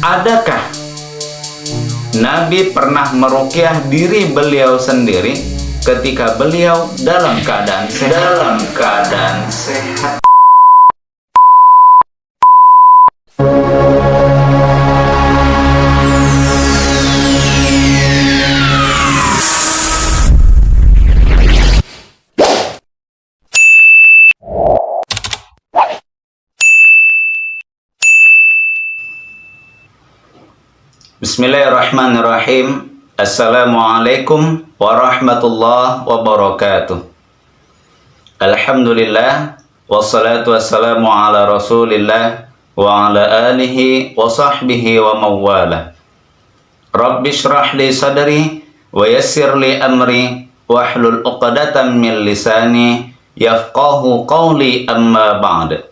Adakah Nabi pernah meruqyah diri beliau sendiri ketika beliau dalam keadaan sehat? Bismillahirrahmanirrahim. Assalamualaikum warahmatullahi wabarakatuh. Alhamdulillah, wassalatu wassalamu ala rasulillah wa ala alihi wa sahbihi wa mawala. Rabbi shrah li sadri wa yassir li amri wahlul uqdatan min lisani yafqahu qawli, amma ba'd.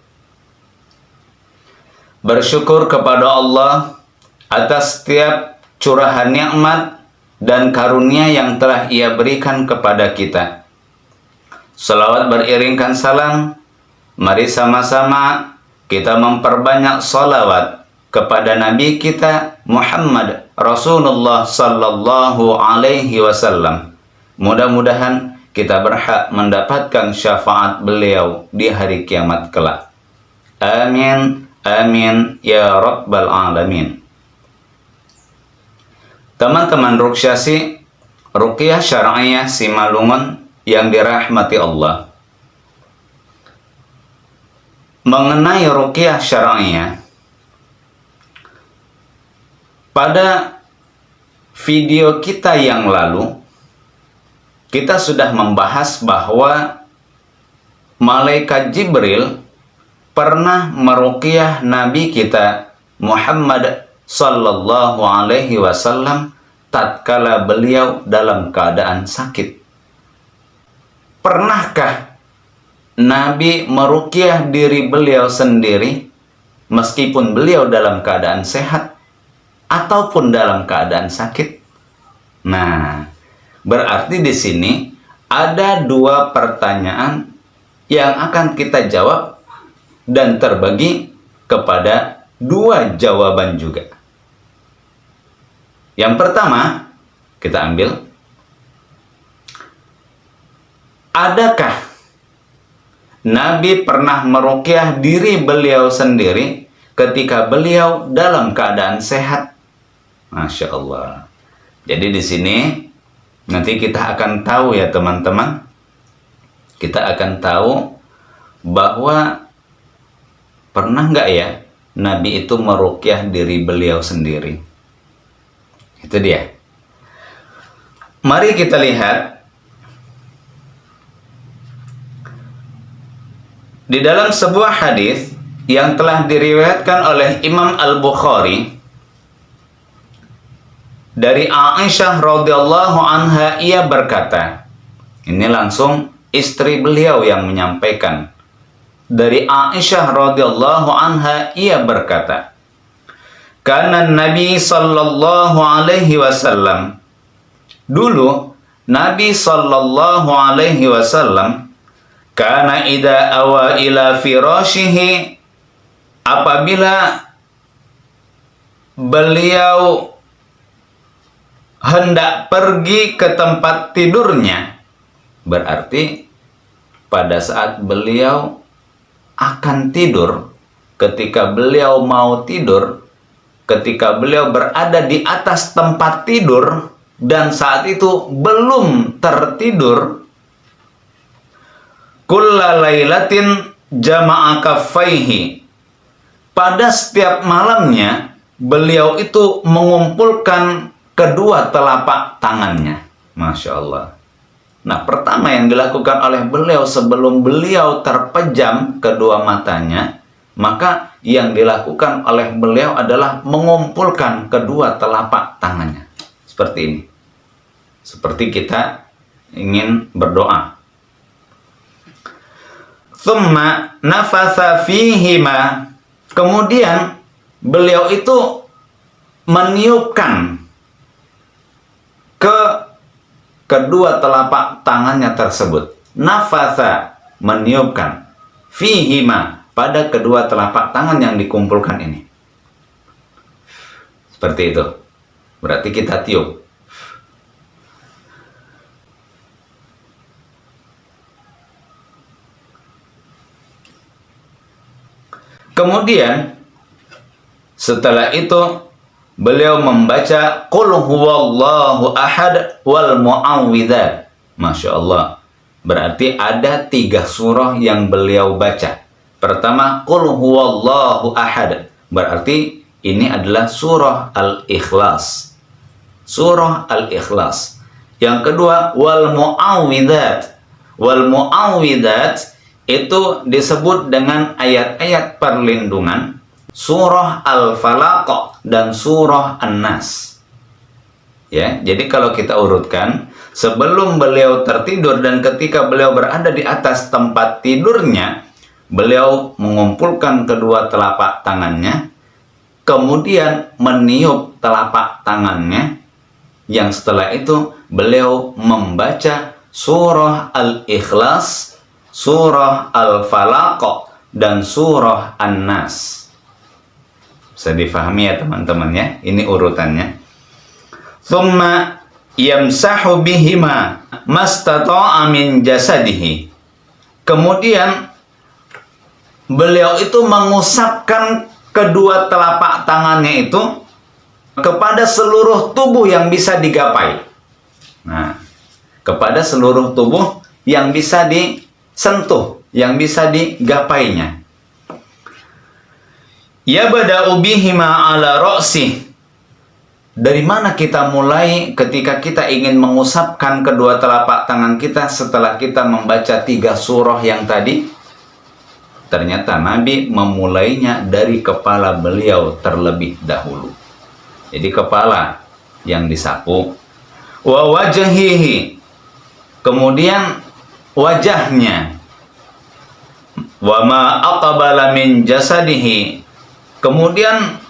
Bersyukur kepada Allah atas setiap curahan nikmat dan karunia yang telah Ia berikan kepada kita. Salawat beriringkan salam, mari sama-sama kita memperbanyak salawat kepada Nabi kita Muhammad Rasulullah sallallahu alaihi wasallam. Mudah-mudahan kita berhak mendapatkan syafaat beliau di hari kiamat kelak. Amin, amin, ya rabbal alamin. Teman-teman ruqyah syar'iyah Simalungun yang dirahmati Allah. Mengenai ruqyah syar'iyah, pada video kita yang lalu kita sudah membahas bahwa malaikat Jibril pernah meruqyah Nabi kita Muhammad sallallahu alaihi wasallam tatkala beliau dalam keadaan sakit. Pernahkah Nabi meruqyah diri beliau sendiri meskipun beliau dalam keadaan sehat ataupun dalam keadaan sakit? Nah, berarti di sini ada dua pertanyaan yang akan kita jawab dan terbagi kepada dua jawaban juga. Yang pertama, kita ambil, adakah Nabi pernah meruqyah diri beliau sendiri ketika beliau dalam keadaan sehat? Masya Allah. Jadi di sini nanti kita akan tahu ya teman-teman, kita akan tahu bahwa pernah nggak ya Nabi itu meruqyah diri beliau sendiri. Itu dia. Mari kita lihat di dalam sebuah hadis yang telah diriwayatkan oleh Imam Al-Bukhari dari Aisyah radhiyallahu anha, ia berkata, ini langsung istri beliau yang menyampaikan. Dari Aisyah radhiyallahu anha, ia berkata, karena Nabi sallallahu alaihi wasallam, dulu Nabi sallallahu alaihi wasallam, karena idza awa ila firashihi, apabila beliau hendak pergi ke tempat tidurnya, berarti pada saat beliau akan tidur, ketika beliau mau tidur, ketika beliau berada di atas tempat tidur dan saat itu belum tertidur, kulla lailatin jama'a kaffaihi, pada setiap malamnya beliau itu mengumpulkan kedua telapak tangannya. Masya Allah. Nah, pertama yang dilakukan oleh beliau sebelum beliau terpejam kedua matanya, maka yang dilakukan oleh beliau adalah mengumpulkan kedua telapak tangannya. Seperti ini. Seperti kita ingin berdoa. Tsumma nafatha fihima. Kemudian beliau itu meniupkan ke kedua telapak tangannya tersebut. Nafatha, meniupkan. Fihima, pada kedua telapak tangan yang dikumpulkan ini. Seperti itu. Berarti kita tiup. Kemudian setelah itu beliau membaca Qul huwallahu ahad wal mu'awwidzat. Masya Allah. Berarti ada 3 surah yang beliau baca. Pertama, Qul huwallahu ahad. Berarti ini adalah surah Al-Ikhlas. Surah Al-Ikhlas. Yang kedua, wal mu'awwidzat. Wal mu'awwidzat itu disebut dengan ayat-ayat perlindungan surah Al-Falaq dan surah An-Nas. Ya, jadi kalau kita urutkan, sebelum beliau tertidur dan ketika beliau berada di atas tempat tidurnya, beliau mengumpulkan kedua telapak tangannya, kemudian meniup telapak tangannya, yang setelah itu beliau membaca surah Al-Ikhlas, surah Al-Falaq, dan surah An-Nas. Bisa difahami ya teman-teman ya, ini urutannya. Thumma yamsahu bihima mastata'a min jasadihi. Kemudian beliau itu mengusapkan kedua telapak tangannya itu kepada seluruh tubuh yang bisa digapai. Nah, kepada seluruh tubuh yang bisa disentuh, yang bisa digapainya. Yabda'u bihima ala ra'sih. Dari mana kita mulai ketika kita ingin mengusapkan kedua telapak tangan kita setelah kita membaca 3 surah yang tadi? Ternyata Nabi memulainya dari kepala beliau terlebih dahulu. Jadi kepala yang disapu. Wa wajhihi. Kemudian wajahnya. Wa ma aqbala min jasadihi. Kemudian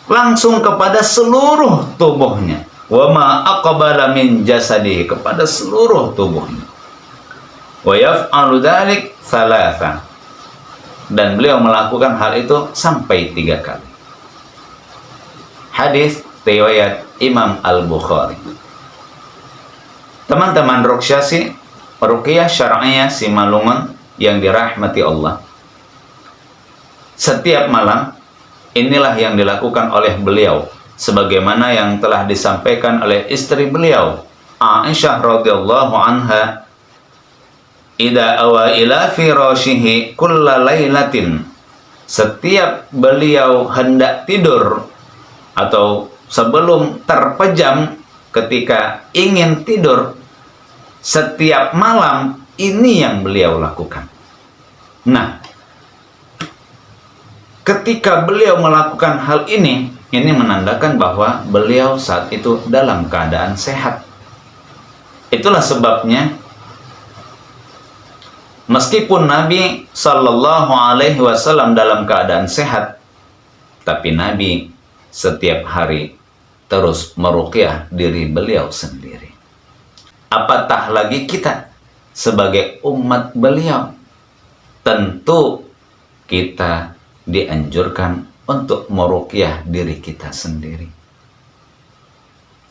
langsung kepada seluruh tubuhnya. Wa ma aqbala min jasadihi, kepada seluruh tubuhnya. Wa yaf'alu dzalik thalatha. Dan beliau melakukan hal itu sampai 3 kali. Hadis riwayat Imam Al-Bukhari. Teman-teman ruqyah syar'iyah Simalungun yang dirahmati Allah. Setiap malam inilah yang dilakukan oleh beliau, sebagaimana yang telah disampaikan oleh istri beliau, Aisyah radhiyallahu anha, "Idza awa ila firashihi kulla lailatin." Setiap beliau hendak tidur atau sebelum terpejam ketika ingin tidur, setiap malam ini yang beliau lakukan. Nah, ketika beliau melakukan hal ini menandakan bahwa beliau saat itu dalam keadaan sehat. Itulah sebabnya meskipun Nabi Shallallahu Alaihi Wasallam dalam keadaan sehat, tapi Nabi setiap hari terus meruqyah diri beliau sendiri. Apatah lagi kita sebagai umat beliau, tentu kita dianjurkan untuk meruqyah diri kita sendiri.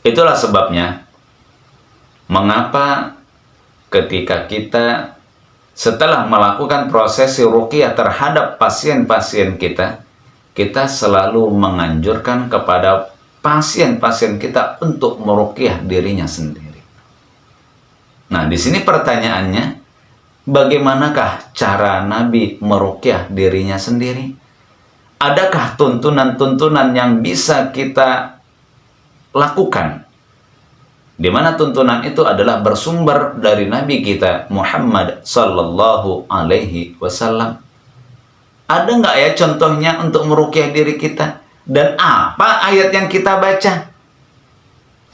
Itulah sebabnya mengapa ketika kita setelah melakukan prosesi ruqyah terhadap pasien-pasien kita, kita selalu menganjurkan kepada pasien-pasien kita untuk meruqyah dirinya sendiri. Nah, di sini pertanyaannya, bagaimanakah cara Nabi meruqyah dirinya sendiri? Adakah tuntunan-tuntunan yang bisa kita lakukan? Di mana tuntunan itu adalah bersumber dari Nabi kita Muhammad Sallallahu Alaihi Wasallam. Ada nggak ya contohnya untuk meruqyah diri kita? Dan apa ayat yang kita baca?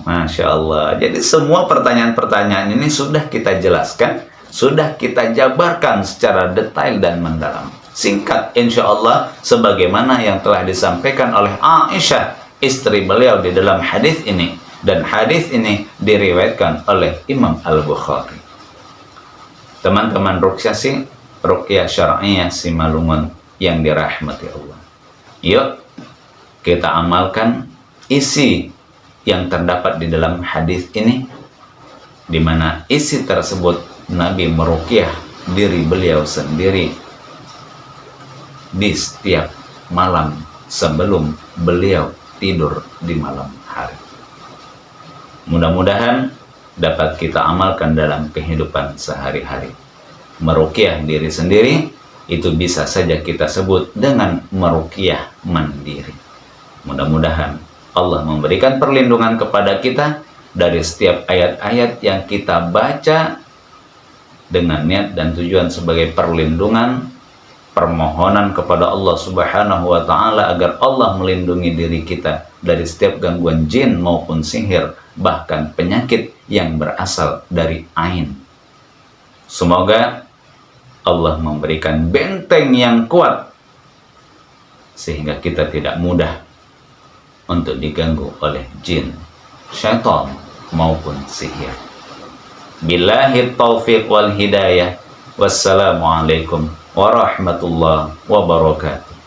Masya Allah. Jadi semua pertanyaan-pertanyaan ini sudah kita jelaskan, sudah kita jabarkan secara detail dan mendalam. Singkat insya Allah sebagaimana yang telah disampaikan oleh Aisyah istri beliau di dalam hadis ini, dan hadis ini diriwayatkan oleh Imam Al-Bukhari. Teman-teman ruqyah syar'iyah Simalungun yang dirahmati Allah, yuk kita amalkan isi yang terdapat di dalam hadis ini, di mana isi tersebut Nabi meruqyah diri beliau sendiri di setiap malam sebelum beliau tidur di malam hari. Mudah-mudahan dapat kita amalkan dalam kehidupan sehari-hari. Meruqyah diri sendiri itu bisa saja kita sebut dengan meruqyah mandiri. Mudah-mudahan Allah memberikan perlindungan kepada kita dari setiap ayat-ayat yang kita baca dengan niat dan tujuan sebagai perlindungan, permohonan kepada Allah Subhanahu wa Ta'ala agar Allah melindungi diri kita dari setiap gangguan jin maupun sihir, bahkan penyakit yang berasal dari ain. Semoga Allah memberikan benteng yang kuat sehingga kita tidak mudah untuk diganggu oleh jin, syaitan maupun sihir. Billahi taufiq wal hidayah. Wassalamualaikum warahmatullahi wabarakatuh.